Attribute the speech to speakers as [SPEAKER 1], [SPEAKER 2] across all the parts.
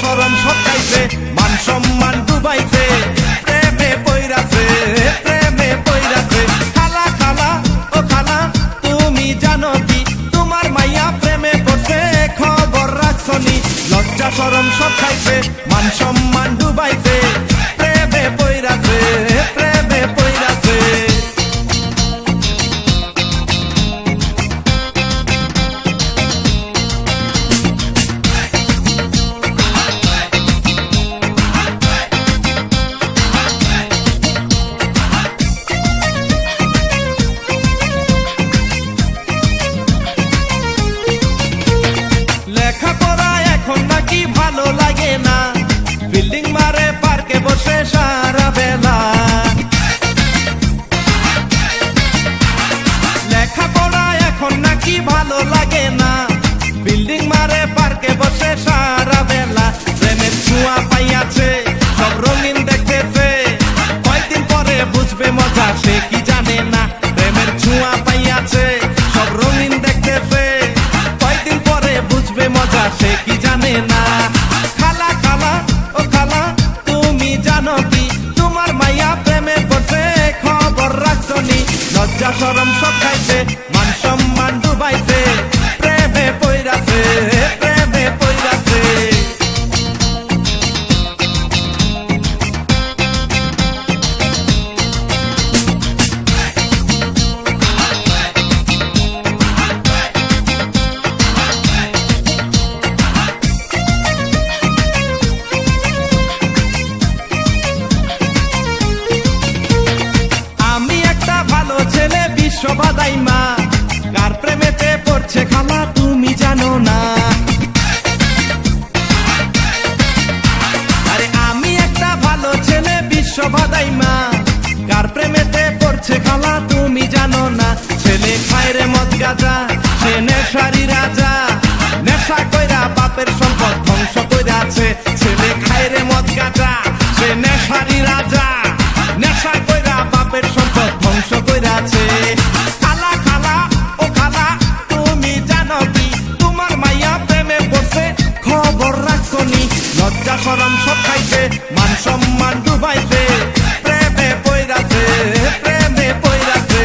[SPEAKER 1] শরম সব খাইছে, মান সম্মান ডুবাইছে, প্রেমে পইরাছে, প্রেমে পইরাছে। খালা খালা ও খালা তুমি জানো কি তোমার মাইয়া প্রেমে পড়ছে, খবর রাখছনি? লজ্জা শরম সব খাইছে, মান সম্মান ডুবাইছে, প্রেমে পইরাছে, প্রেমে পইরাছে। লেখাপড়া এখন নাকি ভালো লাগে না, বিল্ডিং মারে পার্কে বসে সারা বেলা। লেখাপড়া এখন নাকি ভালো লাগে না, বিল্ডিং মারে পার্কে বসে সারা বেলা। প্রেমের ছোঁয়া পাইয়াছে, সব রঙিন দেখতেছে, কয়েকদিন পরে বুঝবে মজা সে কি জানে না। প্রেমের ছোঁয়া পাইয়াছে, সব রঙিন দেখতেছে, কয়েকদিন পরে বুঝবে মজা সে কি জানে না। খালা খালা ও খালা তুমি জানো কি তোমার মাইয়া প্রেমে পড়ছে, খবর রাখছনি? লজ্জা শরম সব খাইছে, মান সম্মান ডুবাইছে, প্রেমে পইরাছে, প্রেমে পইরাছে। আমি একটা ভালো ছেলে বিশ্ববাদাই মা, কার প্রেমেতে পড়ছে খালা তুমি জানো না। আরে আমি একটা ভালো ছেলে বিশ্ববাদাই মা, কার প্রেমেতে পড়ছে খালা তুমি জানো না। ছেলে খায় রে মদ গাঁজা, সে নেশারি রাজা, নেশা কইরা বাপের সম্পদ ধ্বংস কইরাছে। ছেলে খায় রে মদ গাঁজা, সে নেশারি রাজা, নেশা কইরা বাপের সম্পদ ধ্বংস কইরাছে। খালা খালা ও খালা তুমি জানো কি তোমার মাইয়া প্রেমে পড়ছে, খবর রাখছনি? লজ্জা শরম সব খাইছে, মান সম্মান ডুবাইছে, প্রেমে পইরাছে, প্রেমে পইরাছে।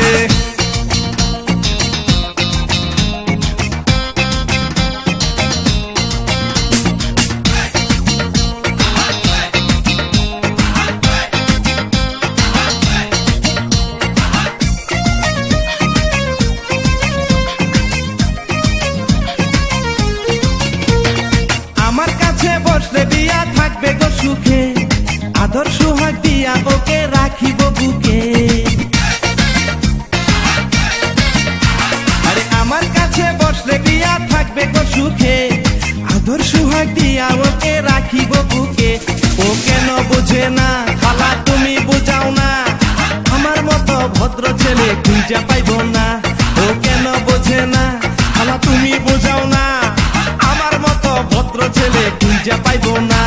[SPEAKER 1] আমার কাছে বসলে বিয়া থাকবে গো সুখে, আদর সোহাগ দিয়া ওকে রাখিব বুকে। আরে আমার কাছে বসলে বিয়া থাকবে গো সুখে, আদর সোহাগ দিয়া ওকে রাখিব বুকে। ও কেন বুঝে না খালা তুমি বুঝাও না, আমার মতো ভদ্র ছেলে খুঁজা পাইব না। ও কেন বোঝে না খালা তুমি বুঝাও না, আমার মতো ভদ্র ছেলে খুঁজা পাইব না।